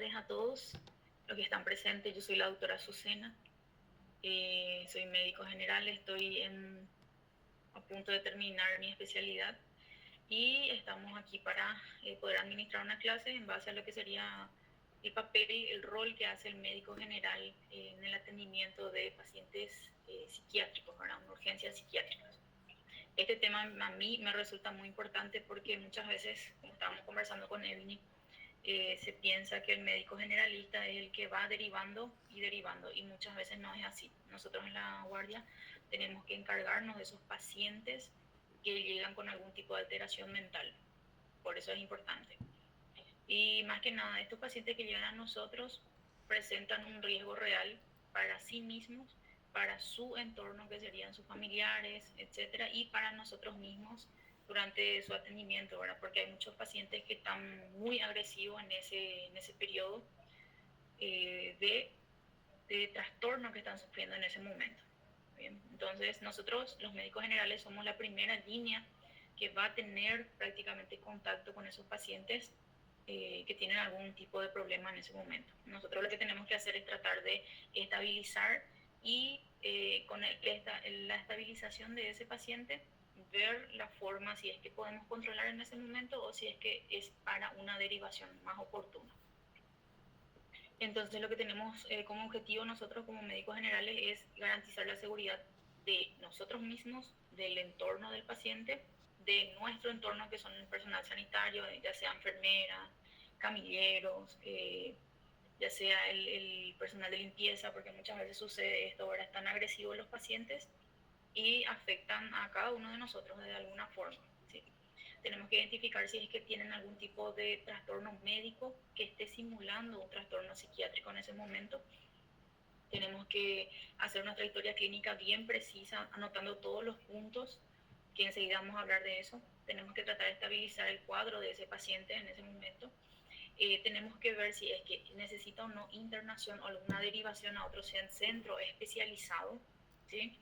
tardes a todos los que están presentes. Yo soy la doctora Azucena, soy médico general, a punto de terminar mi especialidad y estamos aquí para poder administrar una clase en base a lo que sería el papel, el rol que hace el médico general en el atendimiento de pacientes psiquiátricos, ¿verdad? Urgencias psiquiátricas. Este tema a mí me resulta muy importante porque muchas veces, como estábamos conversando con Evni, se piensa que el médico generalista es el que va derivando y muchas veces no es así. Nosotros en la guardia tenemos que encargarnos de esos pacientes que llegan con algún tipo de alteración mental. Por eso es importante. Y más que nada, estos pacientes que llegan a nosotros presentan un riesgo real para sí mismos, para su entorno, que serían sus familiares, etcétera, y para nosotros mismos durante su atendimiento, ¿verdad? Porque hay muchos pacientes que están muy agresivos en ese periodo de trastorno que están sufriendo en ese momento. Bien, entonces nosotros los médicos generales somos la primera línea que va a tener prácticamente contacto con esos pacientes que tienen algún tipo de problema en ese momento. Nosotros lo que tenemos que hacer es tratar de estabilizar y con la estabilización de ese paciente, ver la forma si es que podemos controlar en ese momento o si es que es para una derivación más oportuna. Entonces lo que tenemos como objetivo nosotros como médicos generales es garantizar la seguridad de nosotros mismos, del entorno del paciente, de nuestro entorno que son el personal sanitario, ya sea enfermeras, camilleros, ya sea el personal de limpieza, porque muchas veces sucede esto, ahora están agresivos los pacientes y afectan a cada uno de nosotros de alguna forma. ¿Sí? Tenemos que identificar si es que tienen algún tipo de trastorno médico que esté simulando un trastorno psiquiátrico en ese momento. Tenemos que hacer nuestra historia clínica bien precisa, anotando todos los puntos, que enseguida vamos a hablar de eso. Tenemos que tratar de estabilizar el cuadro de ese paciente en ese momento. Tenemos que ver si es que necesita o no internación o alguna derivación a otro centro especializado, ¿sí?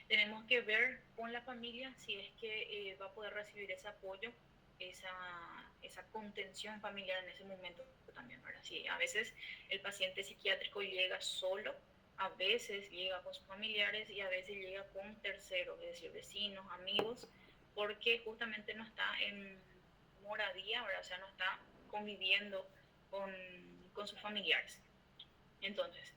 Tenemos que ver con la familia si es que va a poder recibir ese apoyo, esa contención familiar en ese momento también, ¿verdad? Sí, a veces el paciente psiquiátrico llega solo, a veces llega con sus familiares y a veces llega con terceros, es decir, vecinos, amigos, porque justamente no está en moradía, ¿verdad? O sea, no está conviviendo con sus familiares. Entonces,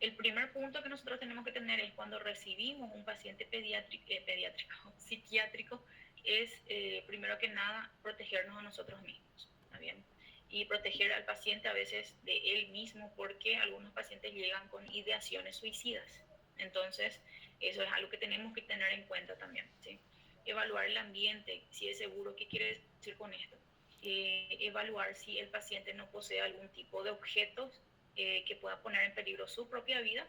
el primer punto que nosotros tenemos que tener es cuando recibimos un paciente pediátrico, psiquiátrico, es primero que nada protegernos a nosotros mismos, ¿está bien? Y proteger al paciente a veces de él mismo, porque algunos pacientes llegan con ideaciones suicidas. Entonces, eso es algo que tenemos que tener en cuenta también, ¿sí? Evaluar el ambiente, si es seguro. ¿Qué quiere decir con esto? Evaluar si el paciente no posee algún tipo de objetos que pueda poner en peligro su propia vida,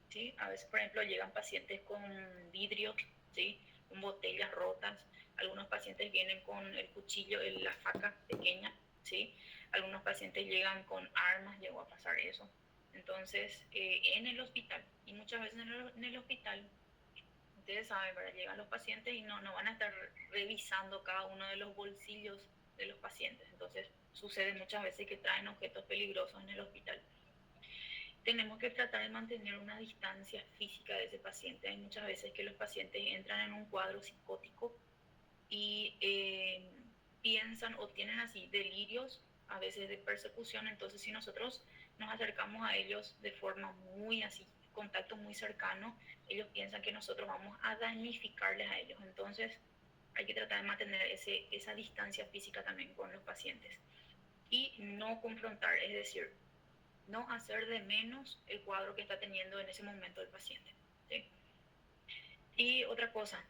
¿sí? A veces, por ejemplo, llegan pacientes con vidrios, ¿sí? Con botellas rotas. Algunos pacientes vienen con el cuchillo, la faca pequeña, ¿sí? Algunos pacientes llegan con armas, llegó a pasar eso. Entonces, en el hospital, y muchas veces en el hospital, ustedes saben, ¿verdad? Llegan los pacientes y no van a estar revisando cada uno de los bolsillos de los pacientes. Entonces, sucede muchas veces que traen objetos peligrosos en el hospital. Tenemos que tratar de mantener una distancia física de ese paciente. Hay muchas veces que los pacientes entran en un cuadro psicótico y piensan o tienen así delirios, a veces de persecución. Entonces, si nosotros nos acercamos a ellos de forma muy así, contacto muy cercano, ellos piensan que nosotros vamos a damnificarles a ellos. Entonces, hay que tratar de mantener esa distancia física también con los pacientes y no confrontar, es decir, no hacer de menos el cuadro que está teniendo en ese momento el paciente, ¿sí? Y otra cosa,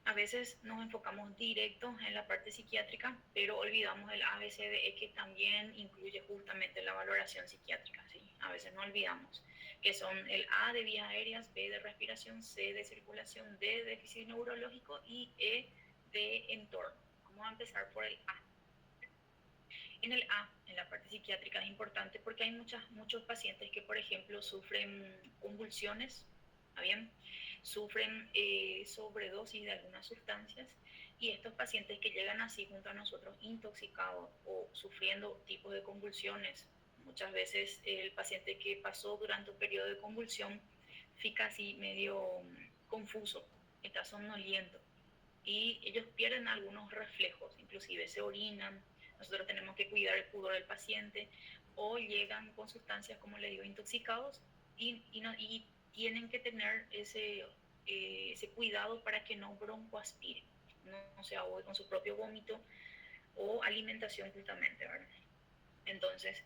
a veces nos enfocamos directo en la parte psiquiátrica, pero olvidamos el ABCDE, que también incluye justamente la valoración psiquiátrica, ¿sí? A veces no olvidamos, que son el A de vías aéreas, B de respiración, C de circulación, D de déficit neurológico y E de entorno. Vamos a empezar por el A. En el A, en la parte psiquiátrica, es importante porque hay muchos pacientes que, por ejemplo, sufren convulsiones, ¿está bien? Sufren sobredosis de algunas sustancias, y estos pacientes que llegan así junto a nosotros intoxicados o sufriendo tipos de convulsiones Muchas veces el paciente que pasó durante un periodo de convulsión fica así medio confuso, está somnoliento y ellos pierden algunos reflejos, inclusive se orinan, nosotros tenemos que cuidar el pudor del paciente o llegan con sustancias, como le digo, intoxicados y tienen que tener ese cuidado para que no broncoaspiren, no se ahogue con su propio vómito o alimentación justamente, ¿verdad? Entonces,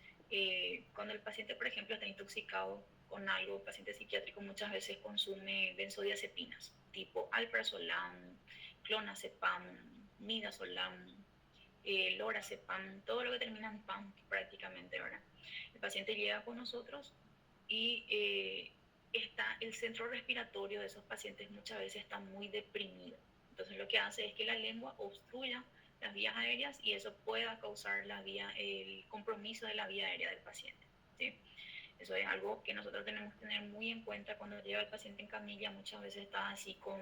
cuando el paciente, por ejemplo, está intoxicado con algo, el paciente psiquiátrico muchas veces consume benzodiazepinas, tipo alprazolam, clonazepam, midazolam, lorazepam, todo lo que termina en PAM prácticamente, ¿verdad? El paciente llega con nosotros y el centro respiratorio de esos pacientes muchas veces está muy deprimido. Entonces lo que hace es que la lengua obstruya las vías aéreas y eso pueda causar el compromiso de la vía aérea del paciente, ¿sí? Eso es algo que nosotros tenemos que tener muy en cuenta cuando llega el paciente en camilla. Muchas veces está así con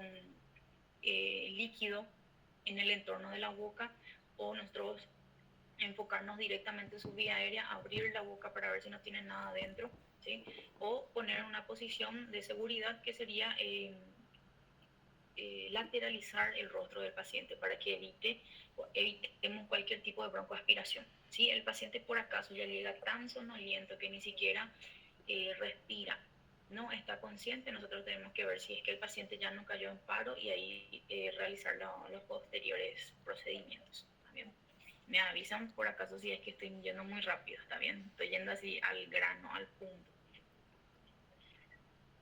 líquido en el entorno de la boca, o nosotros enfocarnos directamente en su vía aérea, abrir la boca para ver si no tiene nada adentro, ¿sí? O poner una posición de seguridad que sería lateralizar el rostro del paciente para que evitemos cualquier tipo de broncoaspiración. Si el paciente por acaso ya llega tan sonoliento que ni siquiera respira, no está consciente, nosotros tenemos que ver si es que el paciente ya no cayó en paro y ahí realizar los posteriores procedimientos. ¿Está bien? Me avisan por acaso si es que estoy yendo muy rápido, ¿está bien? Estoy yendo así al grano, al punto.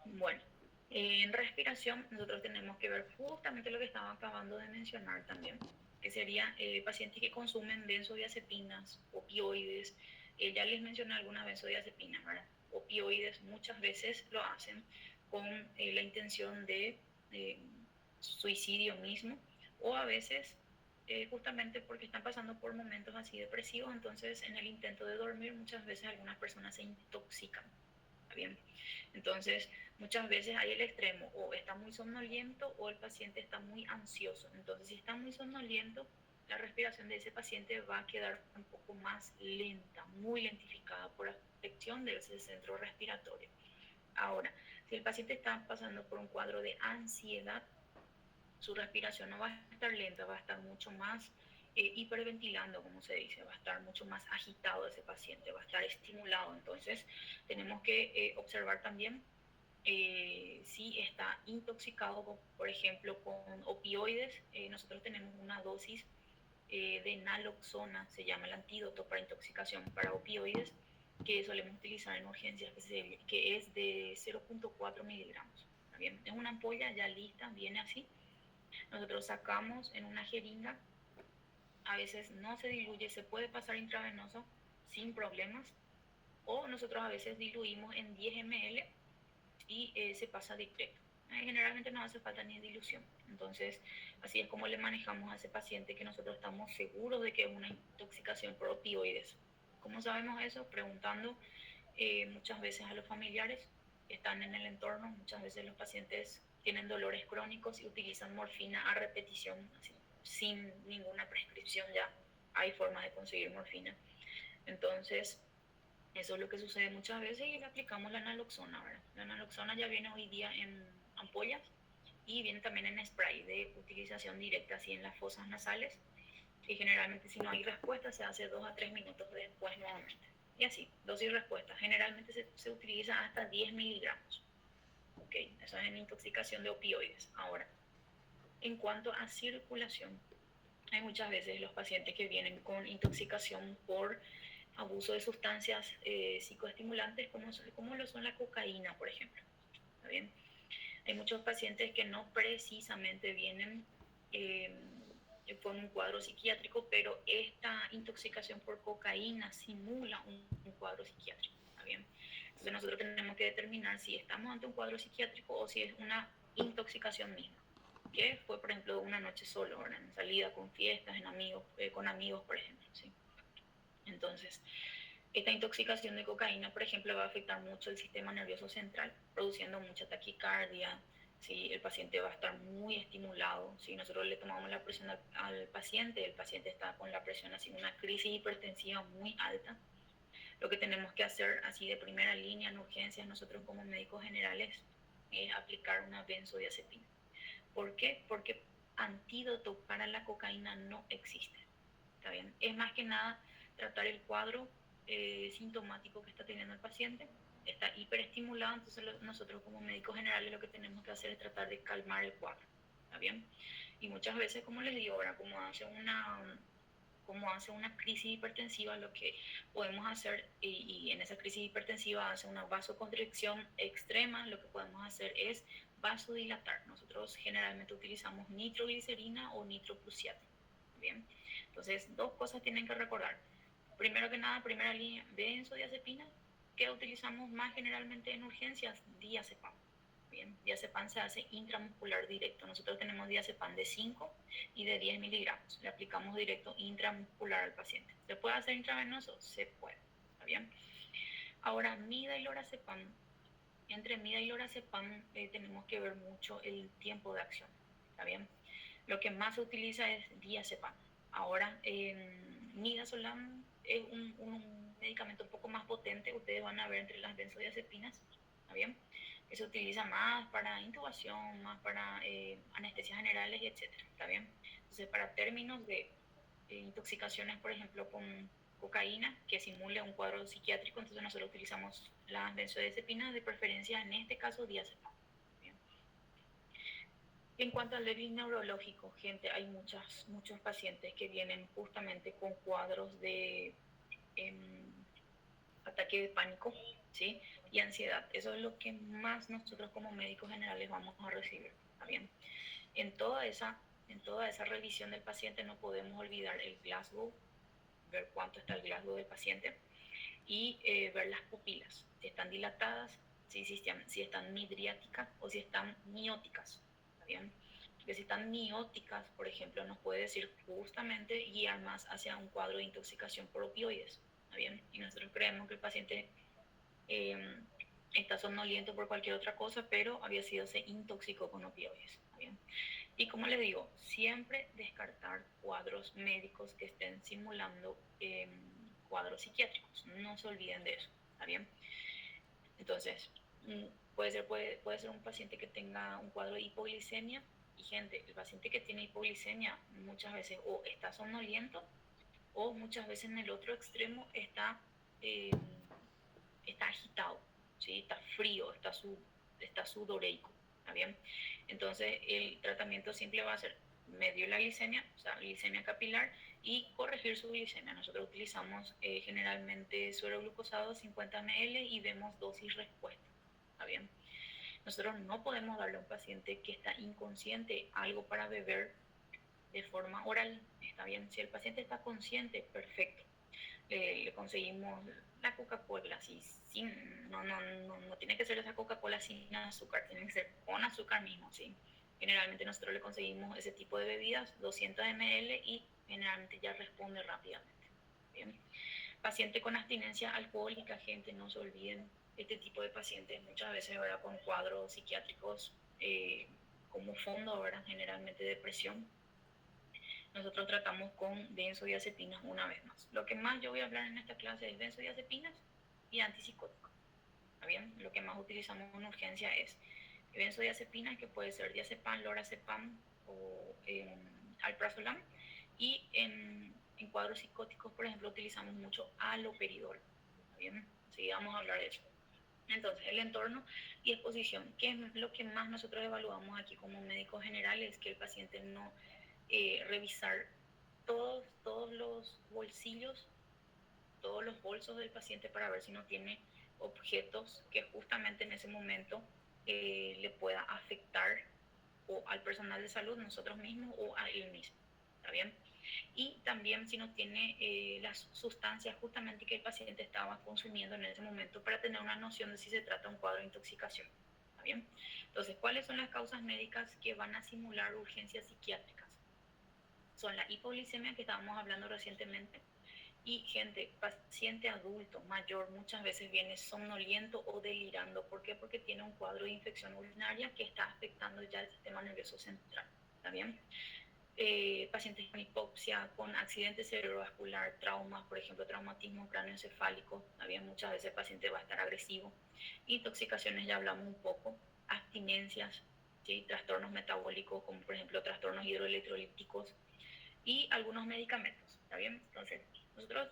Bueno, en respiración nosotros tenemos que ver justamente lo que estaba acabando de mencionar también, que sería pacientes que consumen benzodiazepinas, opioides. Ya les mencioné algunas benzodiazepinas, ¿verdad? Opioides muchas veces lo hacen con la intención de eh, suicidio mismo, o a veces justamente porque están pasando por momentos así depresivos, entonces en el intento de dormir muchas veces algunas personas se intoxican. ¿Está bien? Entonces, muchas veces hay el extremo, o está muy somnoliento o el paciente está muy ansioso. Entonces, si está muy somnoliento, la respiración de ese paciente va a quedar un poco más lenta, muy lentificada por afección de ese centro respiratorio. Ahora, si el paciente está pasando por un cuadro de ansiedad, su respiración no va a estar lenta, va a estar mucho más hiperventilando, como se dice, va a estar mucho más agitado ese paciente, va a estar estimulado. Entonces, tenemos que observar también si está intoxicado, por ejemplo, con opioides. Nosotros tenemos una dosis de naloxona, se llama el antídoto para intoxicación para opioides, que solemos utilizar en urgencias, que es de 0.4 miligramos. ¿Está bien? Es una ampolla ya lista, viene así. Nosotros sacamos en una jeringa, a veces no se diluye, se puede pasar intravenoso sin problemas, o nosotros a veces diluimos en 10 ml y se pasa directo. Generalmente no hace falta ni dilución. Entonces, así es como le manejamos a ese paciente que nosotros estamos seguros de que es una intoxicación por opioides. ¿Cómo sabemos eso? Preguntando muchas veces a los familiares que están en el entorno. Muchas veces los pacientes tienen dolores crónicos y utilizan morfina a repetición, así, sin ninguna prescripción ya. Hay formas de conseguir morfina. Entonces, eso es lo que sucede muchas veces y le aplicamos la naloxona, ¿verdad? La naloxona ya viene hoy día en ampollas y viene también en spray de utilización directa, así en las fosas nasales. Y generalmente si no hay respuesta se hace 2 a 3 minutos después nuevamente. Y así, dosis y respuesta. Generalmente se utiliza hasta 10 miligramos. ¿Ok? Eso es en intoxicación de opioides. Ahora, en cuanto a circulación, hay muchas veces los pacientes que vienen con intoxicación por abuso de sustancias psicoestimulantes como lo son la cocaína, por ejemplo. ¿Está bien? Hay muchos pacientes que no precisamente vienen con un cuadro psiquiátrico, pero esta intoxicación por cocaína simula un cuadro psiquiátrico. ¿Está bien? Entonces nosotros tenemos que determinar si estamos ante un cuadro psiquiátrico o si es una intoxicación misma, que fue, por ejemplo, una noche solo, en salida con fiestas, con amigos, por ejemplo. ¿Sí? Entonces, esta intoxicación de cocaína, por ejemplo, va a afectar mucho el sistema nervioso central, produciendo mucha taquicardia. ¿Sí? El paciente va a estar muy estimulado. Si nosotros le tomamos la presión al paciente, el paciente está con la presión así, una crisis hipertensiva muy alta. Lo que tenemos que hacer así de primera línea en urgencias nosotros como médicos generales es aplicar una benzodiazepina. ¿Por qué? Porque antídoto para la cocaína no existe. ¿Está bien? Es más que nada tratar el cuadro sintomático que está teniendo el paciente. Está hiperestimulado, entonces nosotros como médicos generales lo que tenemos que hacer es tratar de calmar el cuadro. ¿Está bien? Y muchas veces, como les digo ahora, como hace una crisis hipertensiva, lo que podemos hacer, y en esa crisis hipertensiva hace una vasoconstricción extrema, lo que podemos hacer es vasodilatar. Nosotros generalmente utilizamos nitroglicerina o nitroprusiato. Bien, entonces dos cosas tienen que recordar. Primero que nada, primera línea, benzodiazepina, que utilizamos más generalmente en urgencias, diazepam. Bien, diazepam se hace intramuscular directo. Nosotros tenemos diazepam de 5 y de 10 miligramos. Le aplicamos directo intramuscular al paciente. ¿Se puede hacer intravenoso? Se puede. ¿Está bien? Ahora, mida y lorazepam. Entre mida y lorazepam tenemos que ver mucho el tiempo de acción. ¿Está bien? Lo que más se utiliza es diazepam. Ahora, midazolam es un medicamento un poco más potente. Ustedes van a ver entre las benzodiazepinas. ¿Está bien? Que se utiliza más para intubación, más para anestesias generales, etc. ¿Está bien? Entonces, para términos de intoxicaciones, por ejemplo, con cocaína, que simule un cuadro psiquiátrico, entonces nosotros utilizamos las benzodiazepinas, de preferencia en este caso diazepam. En cuanto al déficit neurológico, gente, hay muchos pacientes que vienen justamente con cuadros de ataque de pánico, ¿sí? Y ansiedad. Eso es lo que más nosotros como médicos generales vamos a recibir, ¿está bien? En toda esa revisión del paciente no podemos olvidar el Glasgow, ver cuánto está el Glasgow del paciente y ver las pupilas, si están dilatadas, si están midriáticas o si están mióticas, ¿está bien? Porque si están mióticas, por ejemplo, nos puede decir justamente guiar más hacia un cuadro de intoxicación por opioides, ¿está bien? Y nosotros creemos que el paciente está somnoliento por cualquier otra cosa, pero había sido se intoxicó con opioides, ¿está bien? Y como les digo, siempre descartar cuadros médicos que estén simulando cuadros psiquiátricos. No se olviden de eso, ¿está bien? Entonces, puede ser un paciente que tenga un cuadro de hipoglicemia. Y gente, el paciente que tiene hipoglicemia muchas veces o está somnoliento o muchas veces en el otro extremo está agitado, ¿sí? Está frío, está sudoreico, ¿está bien? Entonces el tratamiento simple va a ser medir la glicemia, o sea, glicemia capilar y corregir su glicemia. Nosotros utilizamos generalmente suero glucosado 50 ml y vemos dosis respuesta, ¿está bien? Nosotros no podemos darle a un paciente que está inconsciente algo para beber de forma oral, ¿está bien? Si el paciente está consciente, perfecto. Le conseguimos la Coca-Cola, no tiene que ser esa Coca-Cola sin azúcar, tiene que ser con azúcar mismo, ¿sí? Generalmente nosotros le conseguimos ese tipo de bebidas, 200 ml, y generalmente ya responde rápidamente. ¿Bien? Paciente con abstinencia alcohólica, gente, no se olviden, este tipo de pacientes muchas veces ahora con cuadros psiquiátricos como fondo, ahora generalmente depresión. Nosotros tratamos con benzodiazepinas una vez más. Lo que más yo voy a hablar en esta clase es benzodiazepinas y antipsicóticos. ¿Está bien? Lo que más utilizamos en urgencia es benzodiazepinas, que puede ser diazepam, lorazepam o alprazolam. Y en cuadros psicóticos, por ejemplo, utilizamos mucho haloperidol. ¿Está bien? Sí, vamos a hablar de eso. Entonces, el entorno y exposición, que es lo que más nosotros evaluamos aquí como médicos generales, que el paciente no revisar todos los bolsillos, todos los bolsos del paciente para ver si no tiene objetos que justamente en ese momento le pueda afectar o al personal de salud, nosotros mismos o a él mismo. ¿Está bien? Y también si no tiene las sustancias justamente que el paciente estaba consumiendo en ese momento para tener una noción de si se trata de un cuadro de intoxicación. ¿Está bien? Entonces, ¿cuáles son las causas médicas que van a simular urgencias psiquiátricas? Son la hipoglicemia que estábamos hablando recientemente, y gente, paciente adulto mayor muchas veces viene somnoliento o delirando. ¿Por qué? Porque tiene un cuadro de infección urinaria que está afectando ya el sistema nervioso central. ¿Está bien? pacientes con hipopsia, con accidente cerebrovascular, traumas, por ejemplo, traumatismo cráneoencefálico. Había muchas veces el paciente va a estar agresivo. Intoxicaciones, ya hablamos un poco. Abstinencias, ¿sí? Trastornos metabólicos, como por ejemplo trastornos hidroelectrolíticos y algunos medicamentos. ¿Está bien? Entonces, nosotros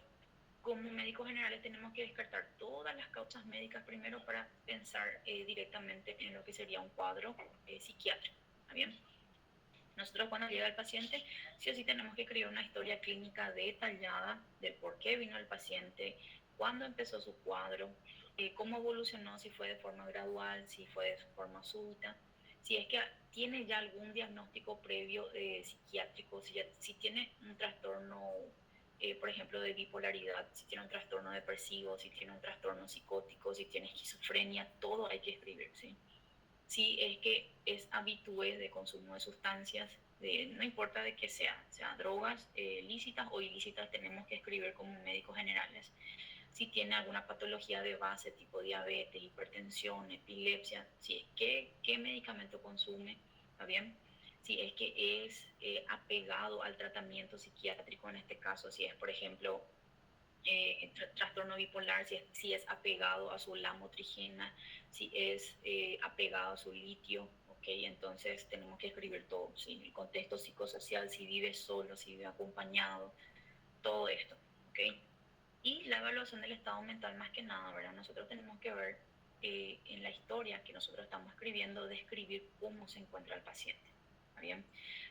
como médicos generales tenemos que descartar todas las causas médicas primero para pensar directamente en lo que sería un cuadro psiquiátrico. ¿Está bien? Nosotros cuando llega el paciente, sí o sí tenemos que escribir una historia clínica detallada del por qué vino el paciente, cuándo empezó su cuadro, cómo evolucionó, si fue de forma gradual, si fue de forma súbita, si es que tiene ya algún diagnóstico previo psiquiátrico, si tiene un trastorno, por ejemplo, de bipolaridad, si tiene un trastorno depresivo, si tiene un trastorno psicótico, si tiene esquizofrenia, todo hay que escribir, ¿sí? Si es que es habitué de consumo de sustancias, no importa de qué sea drogas lícitas o ilícitas, tenemos que escribir como médicos generales. Si tiene alguna patología de base tipo diabetes, hipertensión, epilepsia, si es que, qué medicamento consume, ¿está bien? Si es que es apegado al tratamiento psiquiátrico en este caso, si es por ejemplo trastorno bipolar, si es apegado a su lamotrigina, si es apegado a su litio, ¿ok? Entonces tenemos que escribir todo, ¿sí? El contexto psicosocial, si vive solo, si vive acompañado, todo esto, ¿ok? Y la evaluación del estado mental más que nada, ¿verdad? Nosotros tenemos que ver en la historia que nosotros estamos escribiendo, describir cómo se encuentra el paciente, ¿está bien?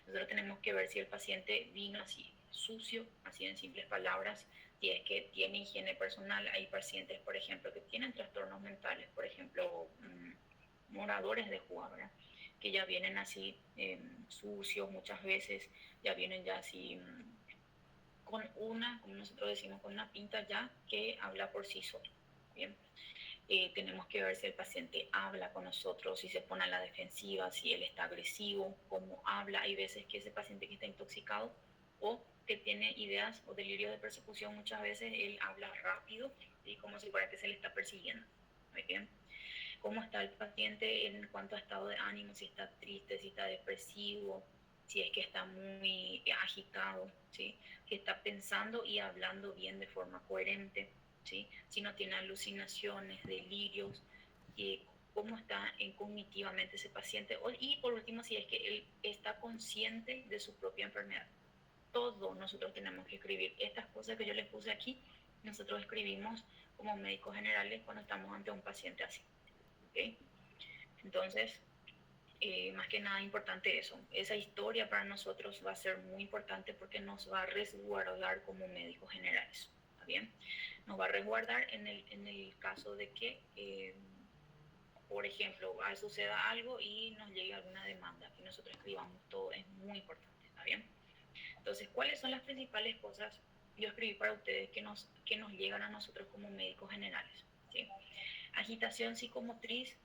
Nosotros tenemos que ver si el paciente vino así sucio, así en simples palabras, si es que tiene higiene personal. Hay pacientes, por ejemplo, que tienen trastornos mentales, por ejemplo, moradores de Cuba, ¿verdad? Que ya vienen así sucios muchas veces, ya vienen ya así con una, como nosotros decimos, con una pinta ya que habla por sí solo. Bien, tenemos que ver si el paciente habla con nosotros, si se pone a la defensiva, si él está agresivo, cómo habla. Hay veces que ese paciente que está intoxicado o que tiene ideas o delirio de persecución, muchas veces él habla rápido y como si fuera que se le está persiguiendo. Muy bien. Cómo está el paciente en cuanto a estado de ánimo, si está triste, si está depresivo, si es que está muy agitado, ¿sí? Que está pensando y hablando bien de forma coherente, ¿sí? Si no tiene alucinaciones, delirios, cómo está cognitivamente ese paciente. Y por último, si es que él está consciente de su propia enfermedad. Todos nosotros tenemos que escribir estas cosas que yo les puse aquí. Nosotros escribimos como médicos generales cuando estamos ante un paciente así. ¿Okay? Entonces, más que nada importante eso. Esa historia para nosotros va a ser muy importante porque nos va a resguardar como médicos generales. ¿Está bien? Nos va a resguardar en el caso de que, por ejemplo, suceda algo y nos llegue alguna demanda, que nosotros escribamos todo, es muy importante. ¿Está bien? Entonces, ¿cuáles son las principales cosas yo escribí para ustedes que nos llegan a nosotros como médicos generales? ¿Sí? Agitación psicomotriz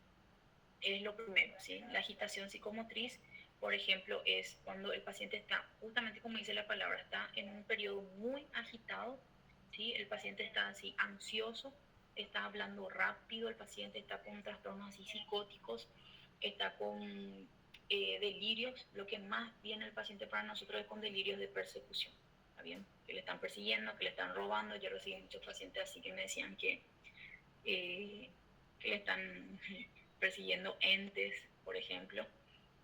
es lo primero, ¿sí? La agitación psicomotriz, por ejemplo, es cuando el paciente está, justamente como dice la palabra, está en un periodo muy agitado, ¿sí? El paciente está así ansioso, está hablando rápido, el paciente está con trastornos así psicóticos, está con delirios. Lo que más viene el paciente para nosotros es con delirios de persecución, ¿está bien? Que le están persiguiendo, que le están robando. Yo recibí muchos pacientes así que me decían que le están persiguiendo entes, por ejemplo,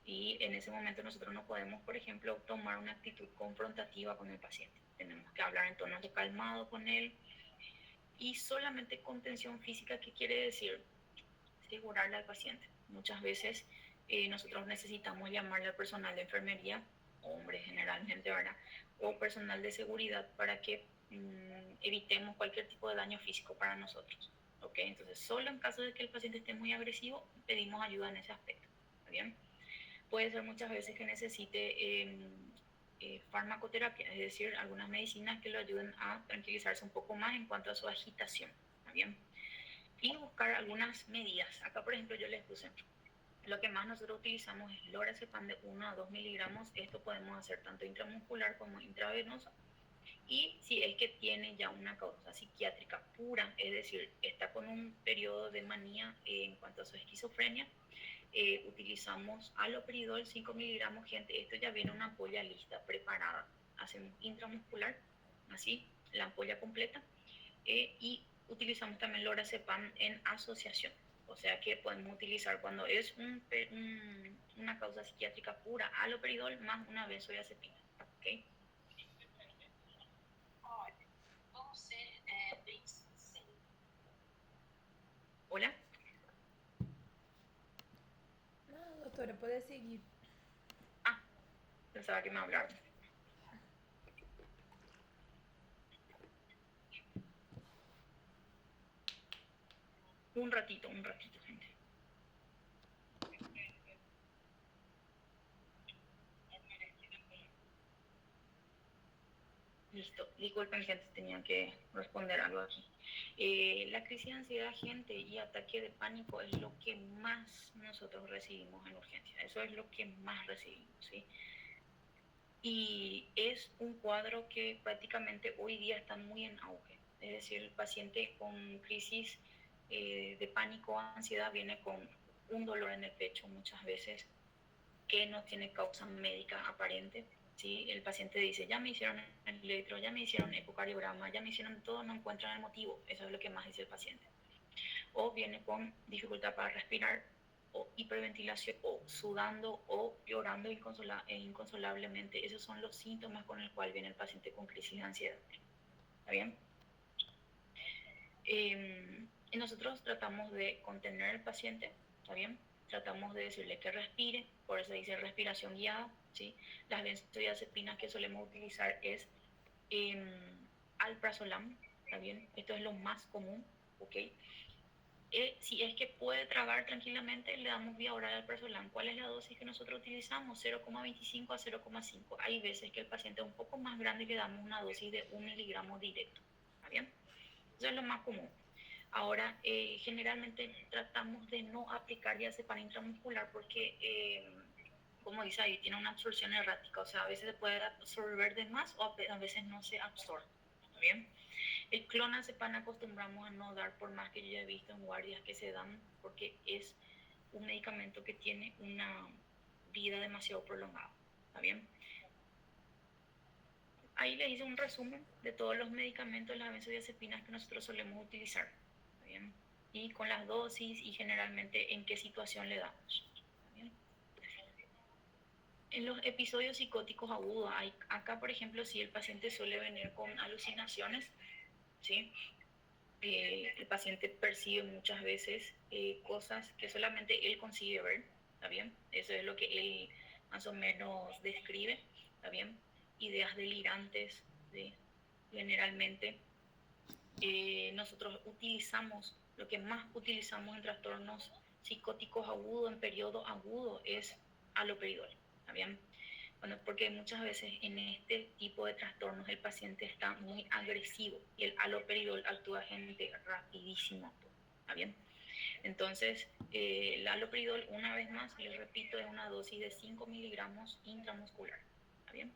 y en ese momento nosotros no podemos, por ejemplo, tomar una actitud confrontativa con el paciente. Tenemos que hablar en tono de calmado con él y solamente contención física, que quiere decir asegurarle al paciente. Muchas veces nosotros necesitamos llamarle al personal de enfermería, hombres generalmente, ¿verdad? O personal de seguridad para que evitemos cualquier tipo de daño físico para nosotros. ¿Ok? Entonces, solo en caso de que el paciente esté muy agresivo, pedimos ayuda en ese aspecto. ¿Está bien? Puede ser muchas veces que necesite farmacoterapia, es decir, algunas medicinas que lo ayuden a tranquilizarse un poco más en cuanto a su agitación. ¿Está bien? Y buscar algunas medidas. Acá, por ejemplo, yo les puse, lo que más nosotros utilizamos es lorazepam de 1 a 2 miligramos. Esto podemos hacer tanto intramuscular como intravenoso. Y si es que tiene ya una causa psiquiátrica pura, es decir, está con un periodo de manía en cuanto a su esquizofrenia, utilizamos haloperidol 5 miligramos, gente, esto ya viene una ampolla lista, preparada. Hacemos intramuscular, así, la ampolla completa, y utilizamos también lorazepam en asociación. O sea que podemos utilizar cuando es una causa psiquiátrica pura, haloperidol más una benzodiazepina. ¿Okay? Hola. No, doctora, puede seguir. Ah, pensaba que me hablaron. Un ratito, gente. Listo. Disculpen, gente, tenía que responder algo aquí. La crisis de ansiedad, gente, y ataque de pánico es lo que más nosotros recibimos en urgencia. Eso es lo que más recibimos, ¿sí? Y es un cuadro que prácticamente hoy día está muy en auge. Es decir, el paciente con crisis de pánico o ansiedad viene con un dolor en el pecho muchas veces que no tiene causa médica aparente. ¿Sí? El paciente dice, ya me hicieron el electro, ya me hicieron ecocardiograma, ya me hicieron todo, no encuentran el motivo. Eso es lo que más dice el paciente. O viene con dificultad para respirar, o hiperventilación, o sudando, o llorando inconsolablemente. Esos son los síntomas con el cual viene el paciente con crisis de ansiedad. ¿Está bien? Y nosotros tratamos de contener al paciente, ¿está bien? Tratamos de decirle que respire, por eso dice respiración guiada, ¿sí? Las benzodiazepinas que solemos utilizar es alprazolam, ¿está bien? Esto es lo más común, ¿ok? Si es que puede tragar tranquilamente, le damos vía oral alprazolam. ¿Cuál es la dosis que nosotros utilizamos? 0,25 a 0,5. Hay veces que el paciente es un poco más grande y le damos una dosis de 1 miligramo directo, ¿está bien? Eso es lo más común. Ahora, generalmente tratamos de no aplicar diazepam intramuscular porque, como dice ahí, tiene una absorción errática. O sea, a veces se puede absorber de más o a veces no se absorbe. ¿Bien? El clonazepam acostumbramos a no dar, por más que yo ya he visto en guardias que se dan, porque es un medicamento que tiene una vida demasiado prolongada. ¿Está bien? Ahí les hice un resumen de todos los medicamentos, las benzodiazepinas que nosotros solemos utilizar. ¿Está bien? Y con las dosis y generalmente en qué situación le damos. ¿Está bien? En los episodios psicóticos agudos, acá por ejemplo, si el paciente suele venir con alucinaciones, ¿sí? El paciente percibe muchas veces cosas que solamente él consigue ver, ¿está bien? Eso es lo que él más o menos describe, ¿está bien? Ideas delirantes, ¿sí? Generalmente nosotros utilizamos, lo que más utilizamos en trastornos psicóticos agudos, en periodo agudo, es haloperidol, ¿está bien? Bueno, porque muchas veces en este tipo de trastornos el paciente está muy agresivo y el haloperidol actúa gente rapidísimo, ¿está bien? Entonces, el haloperidol, una vez más, les repito, es una dosis de 5 miligramos intramuscular, ¿está bien?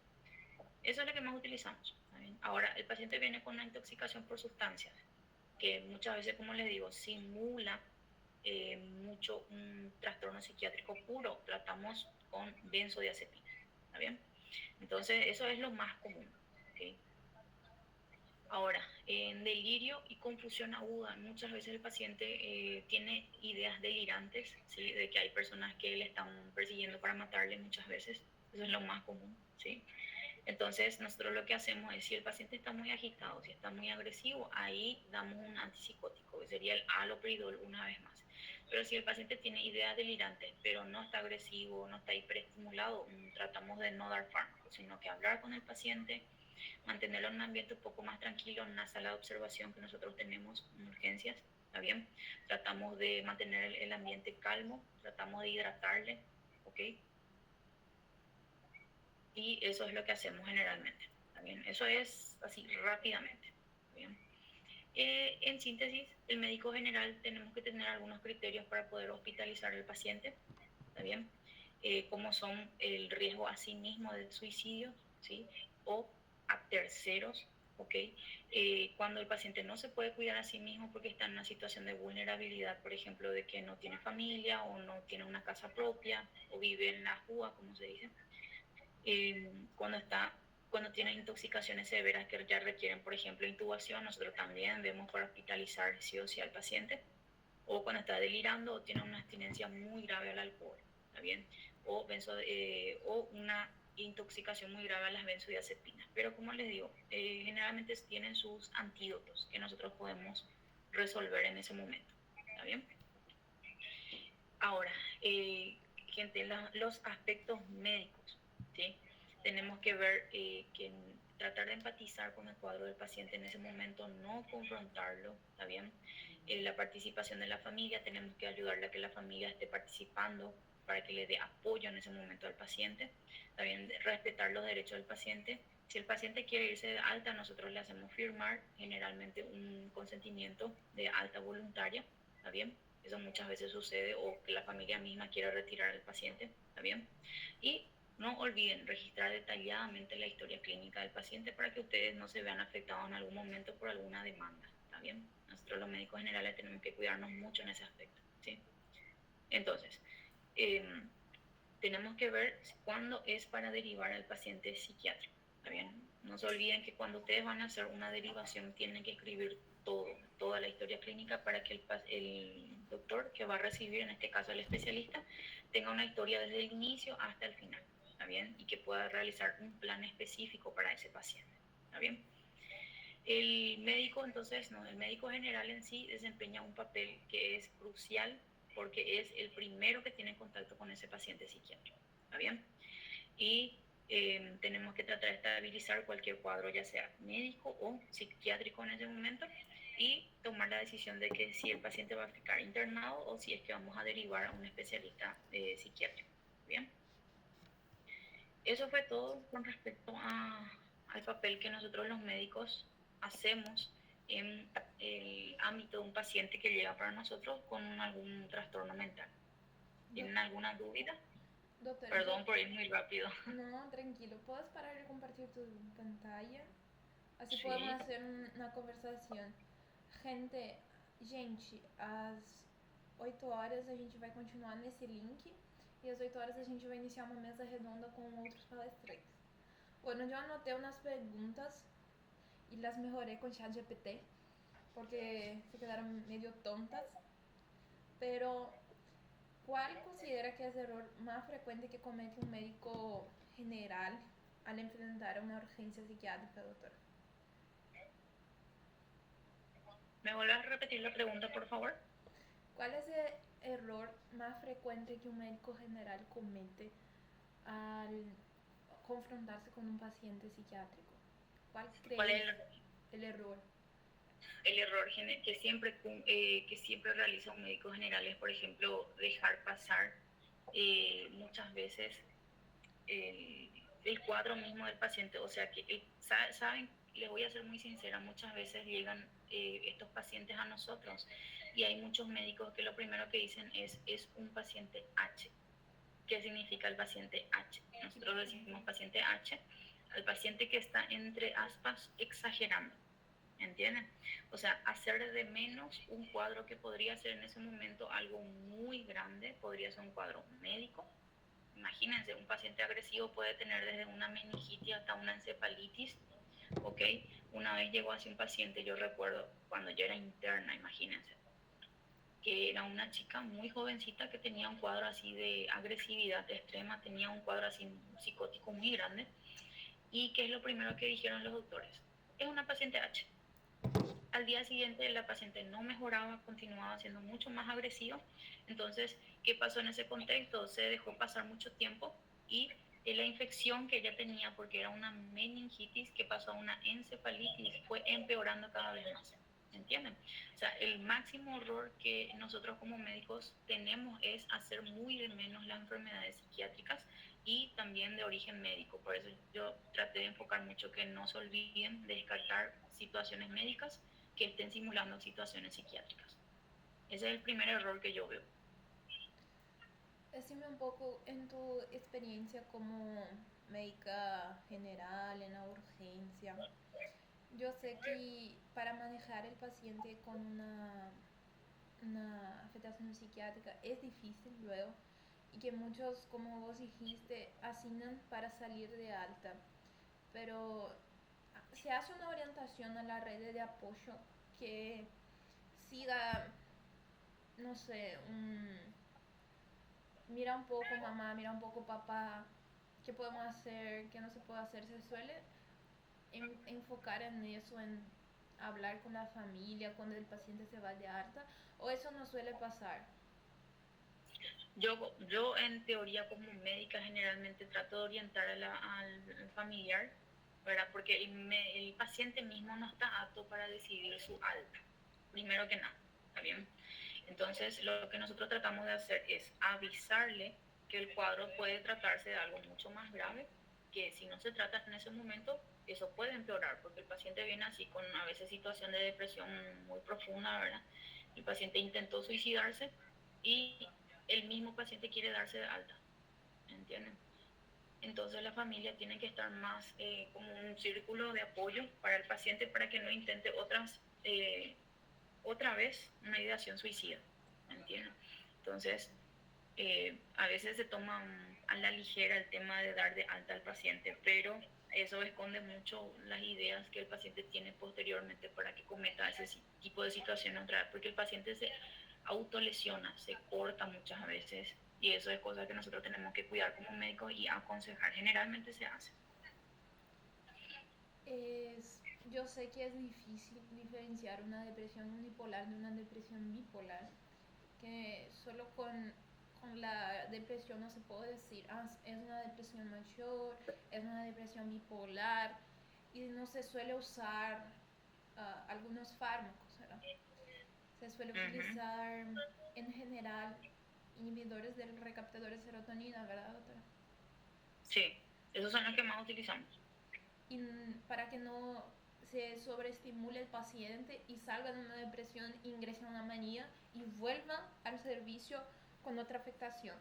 Eso es lo que más utilizamos, ¿está bien? Ahora, el paciente viene con una intoxicación por sustancias, que muchas veces, como les digo, simula mucho un trastorno psiquiátrico puro. Tratamos con benzodiazepina, ¿está bien? Entonces, eso es lo más común, ¿okay? Ahora, en delirio y confusión aguda, muchas veces el paciente tiene ideas delirantes, ¿sí? De que hay personas que le están persiguiendo para matarle muchas veces. Eso es lo más común, ¿sí? Entonces, nosotros lo que hacemos es, si el paciente está muy agitado, si está muy agresivo, ahí damos un antipsicótico, que sería el haloperidol una vez más. Pero si el paciente tiene ideas delirantes, pero no está agresivo, no está hiperestimulado, tratamos de no dar fármacos, sino que hablar con el paciente, mantenerlo en un ambiente un poco más tranquilo, en una sala de observación que nosotros tenemos en urgencias, ¿está bien? Tratamos de mantener el ambiente calmo, tratamos de hidratarle, ¿ok? Y eso es lo que hacemos generalmente. ¿Bien? Eso es así rápidamente. ¿Bien? En síntesis, el médico general tenemos que tener algunos criterios para poder hospitalizar al paciente, ¿está bien? Como son el riesgo a sí mismo de suicidio, ¿sí? O a terceros, ¿ok? Cuando el paciente no se puede cuidar a sí mismo porque está en una situación de vulnerabilidad, por ejemplo, de que no tiene familia o no tiene una casa propia o vive en la JUA, como se dice, cuando está cuando tienen intoxicaciones severas que ya requieren, por ejemplo, intubación, nosotros también vemos para hospitalizar sí o sí al paciente, o cuando está delirando o tiene una abstinencia muy grave al alcohol, ¿está bien? O una intoxicación muy grave a las benzodiazepinas. Pero como les digo, generalmente tienen sus antídotos que nosotros podemos resolver en ese momento, ¿está bien? Ahora, gente, los aspectos médicos, ¿sí? Tenemos que ver que tratar de empatizar con el cuadro del paciente en ese momento, no confrontarlo, ¿está bien? La participación de la familia, tenemos que ayudarle a que la familia esté participando para que le dé apoyo en ese momento al paciente, ¿está bien? Respetar los derechos del paciente. Si el paciente quiere irse de alta, nosotros le hacemos firmar generalmente un consentimiento de alta voluntaria, ¿está bien? Eso muchas veces sucede, o que la familia misma quiera retirar al paciente, ¿está bien? Y no olviden registrar detalladamente la historia clínica del paciente para que ustedes no se vean afectados en algún momento por alguna demanda, ¿está bien? Nosotros los médicos generales tenemos que cuidarnos mucho en ese aspecto, ¿sí? Entonces, tenemos que ver cuándo es para derivar al paciente psiquiátrico, ¿está bien? No se olviden que cuando ustedes van a hacer una derivación tienen que escribir toda la historia clínica para que el doctor que va a recibir, en este caso el especialista, tenga una historia desde el inicio hasta el final, ¿está bien? Y que pueda realizar un plan específico para ese paciente, ¿está bien? El médico, entonces, no, el médico general en sí desempeña un papel que es crucial porque es el primero que tiene contacto con ese paciente psiquiátrico, ¿está bien? Y tenemos que tratar de estabilizar cualquier cuadro, ya sea médico o psiquiátrico en ese momento, y tomar la decisión de que si el paciente va a ficar internado o si es que vamos a derivar a un especialista psiquiátrico, ¿bien? Eso fue todo con respecto al papel que nosotros los médicos hacemos en el ámbito de un paciente que llega para nosotros con algún trastorno mental. ¿Tienen alguna duda? Doctor, Perdón por ir muy rápido. no, tranquilo, ¿puedes parar de compartir tu pantalla? Así podemos Sí. hacer uma conversação. Gente, às 8 horas a gente vai continuar nesse link e às 8 horas a gente vai iniciar uma mesa redonda com outros palestrantes. Bueno, yo anoté unas preguntas y las mejoré con ChatGPT porque se quedaron medio tontas. Pero, ¿cuál considera que es el error más frecuente que comete un médico general al enfrentar una urgencia psiquiátrica, doctor? ¿Me vuelves a repetir la pregunta, por favor? ¿Cuál es el error más frecuente que un médico general comete al confrontarse con un paciente psiquiátrico? ¿Cuál ¿Cuál es crees el error? el error que siempre realiza un médico general? Es, por ejemplo, dejar pasar muchas veces el cuadro mismo del paciente. O sea, que saben, les voy a ser muy sincera, muchas veces llegan estos pacientes a nosotros y hay muchos médicos que lo primero que dicen es un paciente H. ¿Qué significa el paciente H? Nosotros decimos paciente H al paciente que está entre aspas exagerando, ¿entienden? O sea, hacer de menos un cuadro que podría ser en ese momento algo muy grande, podría ser un cuadro médico. Imagínense, un paciente agresivo puede tener desde una meningitis hasta una encefalitis, ¿ok? Una vez llegó así un paciente, yo recuerdo cuando yo era interna, imagínense, que era una chica muy jovencita que tenía un cuadro así de agresividad extrema, tenía un cuadro así psicótico muy grande. ¿Y qué es lo primero que dijeron los doctores? Es una paciente H. Al día siguiente la paciente no mejoraba, continuaba siendo mucho más agresiva. Entonces, ¿qué pasó en ese contexto? Se dejó pasar mucho tiempo y la infección que ella tenía, porque era una meningitis que pasó a una encefalitis, fue empeorando cada vez más. ¿Entienden? O sea, el máximo error que nosotros como médicos tenemos es hacer muy de menos las enfermedades psiquiátricas y también de origen médico. Por eso yo traté de enfocar mucho que no se olviden de descartar situaciones médicas que estén simulando situaciones psiquiátricas. Ese es el primer error que yo veo. Decime un poco en tu experiencia como médica general en la urgencia. Yo sé que para manejar el paciente con una afectación psiquiátrica es difícil luego y que muchos, como vos dijiste, asignan para salir de alta, pero se hace una orientación a la red de apoyo que siga, no sé, mira un poco mamá, mira un poco papá, qué podemos hacer, qué no se puede hacer. Se suele enfocar en eso, en hablar con la familia cuando el paciente se va de alta, o eso no suele pasar. Yo en teoría como médica generalmente trato de orientar al familiar, ¿verdad? Porque el paciente mismo no está apto para decidir su alta, primero que nada, ¿está bien? Entonces lo que nosotros tratamos de hacer es avisarle que el cuadro puede tratarse de algo mucho más grave, que si no se trata en ese momento, eso puede empeorar, porque el paciente viene así con a veces situación de depresión muy profunda, ¿verdad? El paciente intentó suicidarse y el mismo paciente quiere darse de alta, ¿entienden? Entonces la familia tiene que estar más como un círculo de apoyo para el paciente para que no intente otra vez una ideación suicida, ¿entienden? Entonces, a veces se toma a la ligera el tema de dar de alta al paciente, pero eso esconde mucho las ideas que el paciente tiene posteriormente para que cometa ese tipo de situación otra vez, porque el paciente se autolesiona, se corta muchas veces y eso es cosa que nosotros tenemos que cuidar como médicos y aconsejar. Generalmente se hace. Yo sé que es difícil diferenciar una depresión unipolar de una depresión bipolar, que solo con la depresión no se puede decir, ah, es una depresión mayor, es una depresión bipolar, y no se suele usar algunos fármacos, ¿verdad? Se suele Uh-huh. utilizar en general inhibidores del recaptador de serotonina, ¿verdad, doctora? Sí, esos son los que más utilizamos. Y para que no se sobreestimule el paciente y salga de una depresión, ingrese a una manía y vuelva al servicio con otra afectación.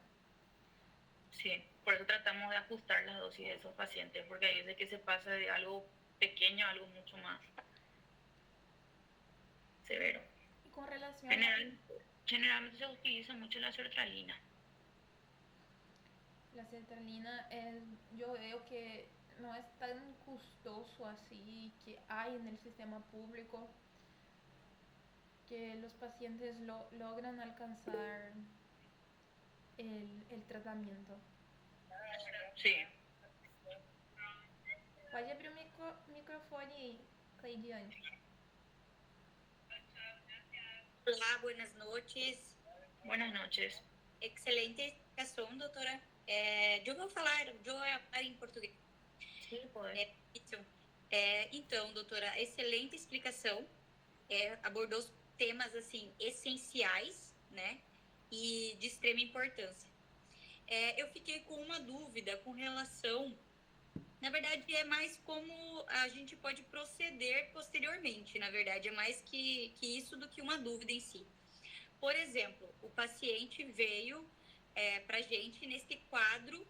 Sí, por eso tratamos de ajustar las dosis de esos pacientes, porque hay veces que se pasa de algo pequeño a algo mucho más severo. Y con relación a General, generalmente se utiliza mucho la sertralina. la sertralina, yo veo que no es tan costoso así que hay en el sistema público, que los pacientes logran alcanzar el tratamiento. Sí, Pode abrir o microfone, Cleidiane. Olá, buenas noches. buenas noches. Excelente explicação, doutora. Eu vou falar em português. Sí, pues. Então, doutora, excelente explicação. Abordou os temas assim essenciais, né? E de extrema importância. Eu fiquei com uma dúvida com relação. Na verdade, é mais como a gente pode proceder posteriormente. Na verdade, é mais que isso do que uma dúvida em si. Por exemplo, o paciente veio para a gente nesse quadro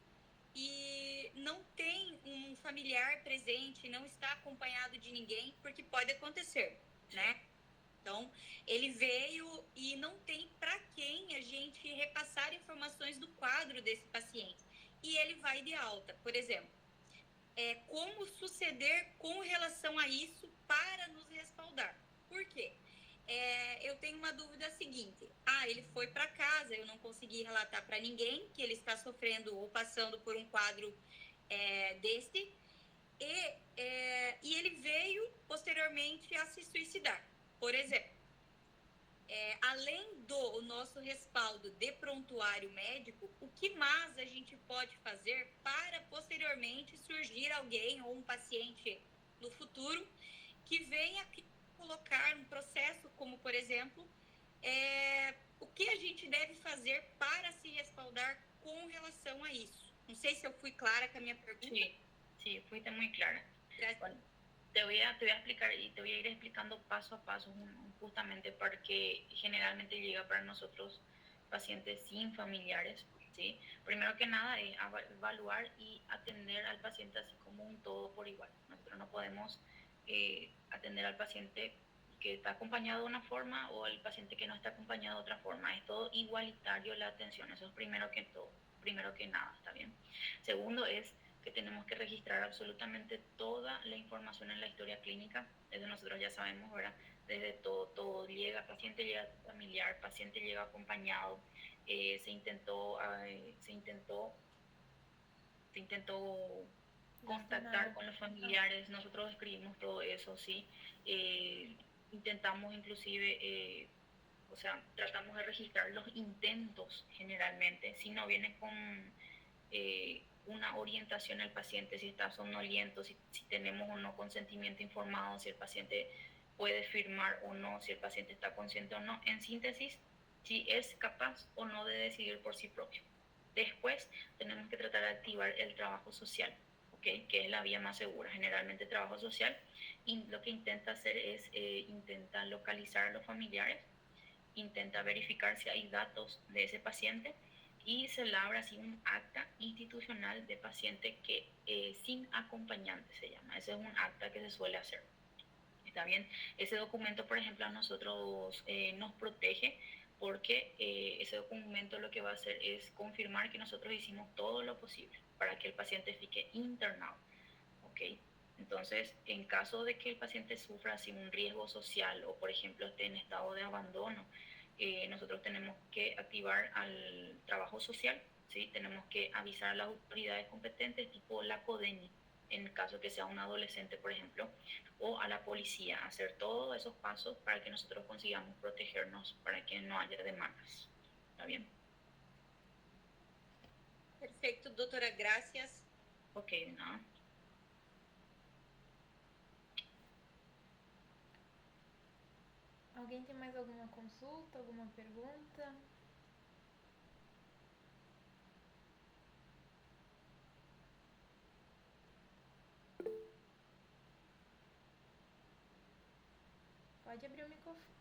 e não tem um familiar presente, não está acompanhado de ninguém, porque pode acontecer, né? Então, ele veio e não tem para quem a gente repassar informações do quadro desse paciente. E ele vai de alta, por exemplo. Como suceder com relação a isso para nos respaldar? Por quê? Eu tenho uma dúvida seguinte. Ele foi para casa, eu não consegui relatar para ninguém que ele está sofrendo ou passando por um quadro deste. E ele veio posteriormente a se suicidar, por exemplo. Além do nosso respaldo de prontuário médico, o que mais a gente pode fazer para posteriormente surgir alguém ou um paciente no futuro que venha colocar um processo como, por exemplo, o que a gente deve fazer para se respaldar com relação a isso? Não sei se eu fui clara com a minha pergunta. Sí, fuiste muy clara. Bueno, te voy a explicar y te voy a ir explicando paso a paso justamente porque generalmente llega para nosotros pacientes sin familiares, ¿sí? Primero que nada es evaluar y atender al paciente así como un todo por igual. Nosotros no podemos atender al paciente que está acompañado de una forma o al paciente que no está acompañado de otra forma. Es todo igualitario la atención, eso es primero que todo, primero que nada, ¿está bien? Segundo es que tenemos que registrar absolutamente toda la información en la historia clínica, eso nosotros ya sabemos, ¿verdad? Desde todo llega, paciente llega familiar, paciente llega acompañado, se intentó contactar con los familiares, nosotros escribimos todo eso, ¿sí? Intentamos inclusive, o sea, tratamos de registrar los intentos generalmente, si no viene con una orientación al paciente, si está somnoliento, si tenemos o no consentimiento informado, si el paciente puede firmar o no, si el paciente está consciente o no. En síntesis, si es capaz o no de decidir por sí propio. Después tenemos que tratar de activar el trabajo social, ¿okay? Que es la vía más segura. Generalmente el trabajo social lo que intenta hacer es intenta localizar a los familiares, intenta verificar si hay datos de ese paciente y se labra así un acta institucional de paciente que sin acompañante se llama. Ese es un acta que se suele hacer. ¿Está bien? Ese documento, por ejemplo, a nosotros nos protege porque ese documento lo que va a hacer es confirmar que nosotros hicimos todo lo posible para que el paciente fique internado. ¿Ok? Entonces, en caso de que el paciente sufra así un riesgo social o, por ejemplo, esté en estado de abandono, nosotros tenemos que activar al trabajo social, ¿sí? Tenemos que avisar a las autoridades competentes, tipo la CODENI, en el caso que sea un adolescente, por ejemplo, o a la policía, hacer todos esos pasos para que nosotros consigamos protegernos, para que no haya demandas. ¿Está bien? Perfecto, doutora, gracias. Ok, de nada. Alguém tem mais alguma consulta, alguma pergunta? Pode abrir o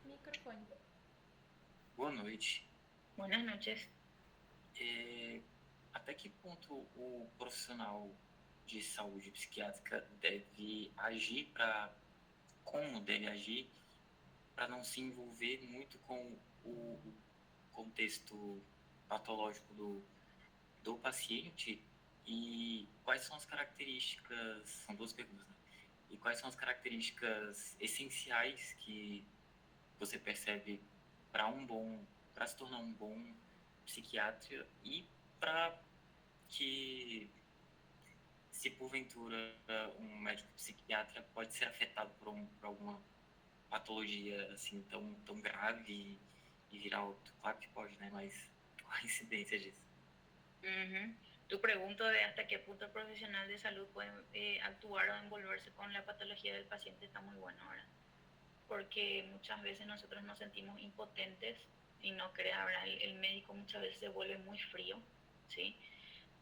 microfone. Boa noite. Buenas noches. Até que ponto o profissional de saúde psiquiátrica deve agir como deve agir para não se envolver muito com o contexto patológico do paciente, e quais são as características, são duas perguntas, né? E quais são as características essenciais que você percebe para se tornar um bom psiquiatra, e para que, se porventura um médico psiquiatra pode ser afetado por alguma patologia assim tão grave e virar outro. Claro que pode, né? Mas qual a incidência disso? Tu pregunta de hasta qué punto el profesional de salud puede actuar o envolverse con la patología del paciente está muy bueno ahora. Porque muchas veces nosotros nos sentimos impotentes y no creas, ¿verdad? El médico muchas veces se vuelve muy frío, ¿sí?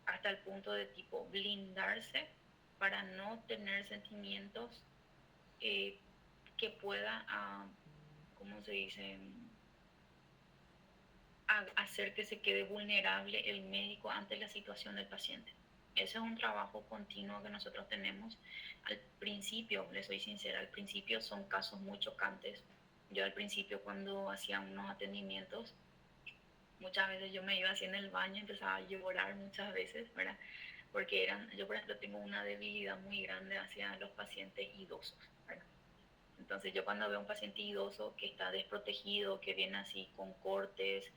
Hasta el punto de tipo blindarse para no tener sentimientos que pueda, ¿cómo se dice? Hacer que se quede vulnerable el médico ante la situación del paciente. Ese es un trabajo continuo que nosotros tenemos. Al principio, les soy sincera, al principio son casos muy chocantes. Yo al principio cuando hacía unos atendimientos, muchas veces yo me iba así en el baño, empezaba a llorar muchas veces, ¿verdad? Porque yo por ejemplo tengo una debilidad muy grande hacia los pacientes idosos, ¿verdad? Entonces yo cuando veo un paciente idoso que está desprotegido, que viene así con cortes,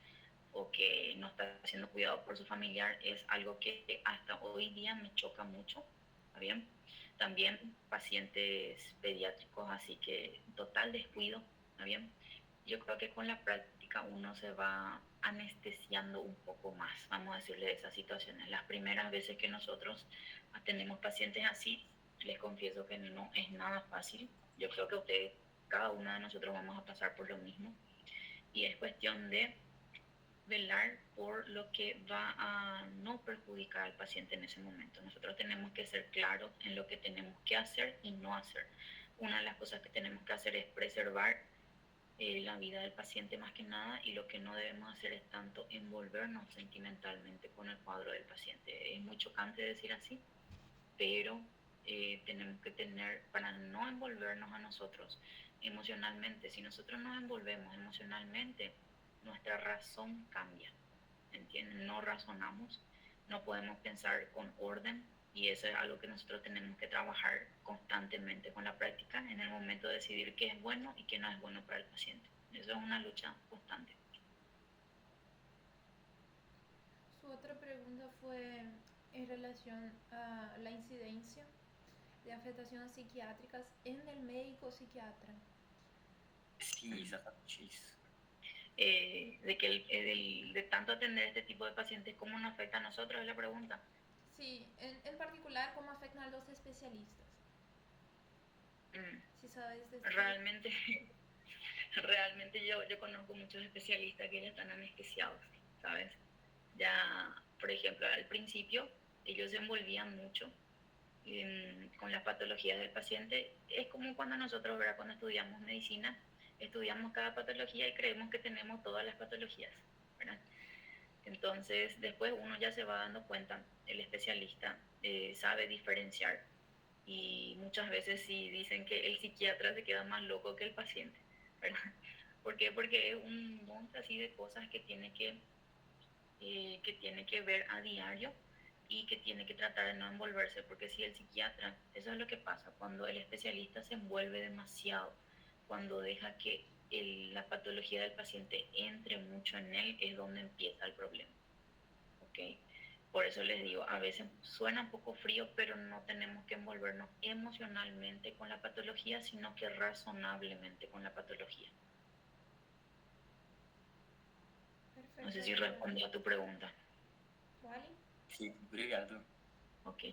o que no está siendo cuidado por su familiar, es algo que hasta hoy día me choca mucho, ¿está bien? También pacientes pediátricos, así que total descuido, ¿está bien? Yo creo que con la práctica uno se va anestesiando un poco más, vamos a decirle, de esas situaciones. Las primeras veces que nosotros atendemos pacientes así, les confieso que no es nada fácil. Yo creo que ustedes, cada uno de nosotros vamos a pasar por lo mismo. Y es cuestión de velar por lo que va a no perjudicar al paciente en ese momento. Nosotros tenemos que ser claros en lo que tenemos que hacer y no hacer. Una de las cosas que tenemos que hacer es preservar la vida del paciente más que nada, y lo que no debemos hacer es tanto envolvernos sentimentalmente con el cuadro del paciente. Es muy chocante decir así, pero tenemos que tener para no envolvernos a nosotros emocionalmente. Si nosotros nos envolvemos emocionalmente, nuestra razón cambia, ¿entienden? No razonamos, no podemos pensar con orden, y eso es algo que nosotros tenemos que trabajar constantemente con la práctica en el momento de decidir qué es bueno y qué no es bueno para el paciente. Eso es una lucha constante. Su otra pregunta fue en relación a la incidencia de afectaciones psiquiátricas en el médico psiquiatra. Sim, exatamente isso. De tanto atender este tipo de pacientes, ¿cómo nos afecta a nosotros? Es la pregunta. Sí, en particular, ¿cómo afectan a los especialistas? Si sabes de Realmente, realmente yo conozco muchos especialistas que ya están anestesiados, ¿sabes? Ya, por ejemplo, al principio ellos se envolvían mucho con las patologías del paciente. Es como cuando nosotros, ¿verdad? Cuando estudiamos medicina, estudiamos cada patología y creemos que tenemos todas las patologías, ¿verdad? Entonces, después uno ya se va dando cuenta, el especialista sabe diferenciar, y muchas veces sí dicen que el psiquiatra se queda más loco que el paciente, ¿verdad? ¿Por qué? Porque es un montón así de cosas que tiene que ver a diario y que tiene que tratar de no envolverse, porque si el psiquiatra, eso es lo que pasa, cuando el especialista se envuelve demasiado, cuando deja que la patología del paciente entre mucho en él, es donde empieza el problema, ¿ok? Por eso les digo, a veces suena un poco frío, pero no tenemos que envolvernos emocionalmente con la patología, sino que razonablemente con la patología. Perfecto. No sé si respondí a tu pregunta. ¿Wally? Sim, obrigado. Ok.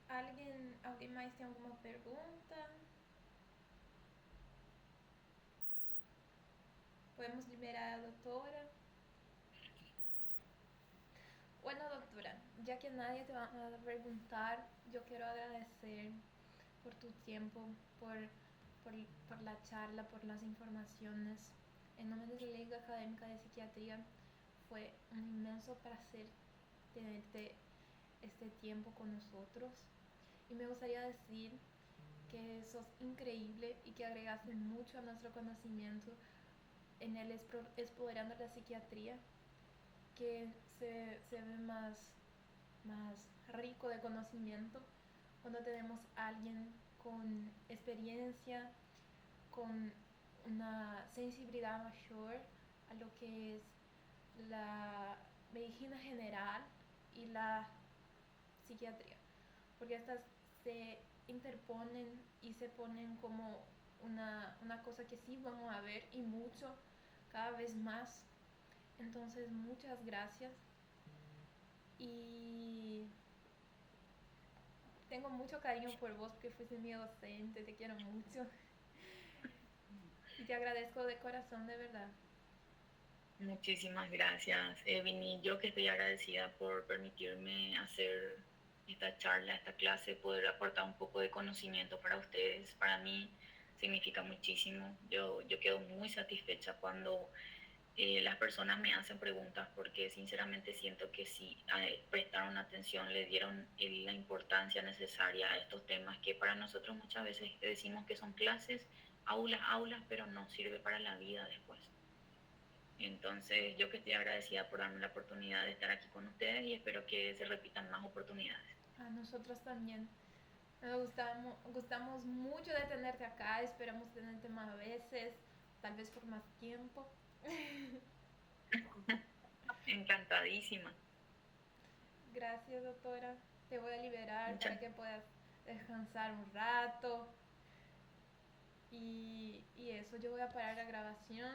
¿Alguien más tiene alguna pregunta? ¿Podemos liberar a la doctora? Bueno, doctora, ya que nadie te va a preguntar, yo quiero agradecer por tu tiempo, por la charla, por las informaciones. En nombre de la Liga Académica de Psiquiatría, fue un inmenso placer tenerte este tiempo con nosotros. Y me gustaría decir que sos increíble y que agregaste mucho a nuestro conocimiento en el Explorando la Psiquiatría, que se ve más rico de conocimiento cuando tenemos a alguien con experiencia, con una sensibilidad mayor a lo que es la medicina general y la psiquiatría, porque estas se interponen y se ponen como una cosa que sí vamos a ver, y mucho, cada vez más. Entonces, muchas gracias. Y tengo mucho cariño por vos porque fuiste mi docente, te quiero mucho. Y te agradezco de corazón, de verdad. Muchísimas gracias, Vini. Yo que estoy agradecida por permitirme hacer esta charla, esta clase, poder aportar un poco de conocimiento para ustedes. Para mí significa muchísimo. Yo quedo muy satisfecha cuando las personas me hacen preguntas, porque sinceramente siento que si prestaron atención, le dieron la importancia necesaria a estos temas que para nosotros muchas veces decimos que son clases, aulas, pero no sirve para la vida después. Entonces, yo que estoy agradecida por darme la oportunidad de estar aquí con ustedes, y espero que se repitan más oportunidades. A nosotros también. Gustamos mucho de tenerte acá, esperamos tenerte más veces, tal vez por más tiempo. Encantadísima. Gracias, doctora. Te voy a liberar para que puedas descansar un rato. Y eso, yo voy a parar la grabación.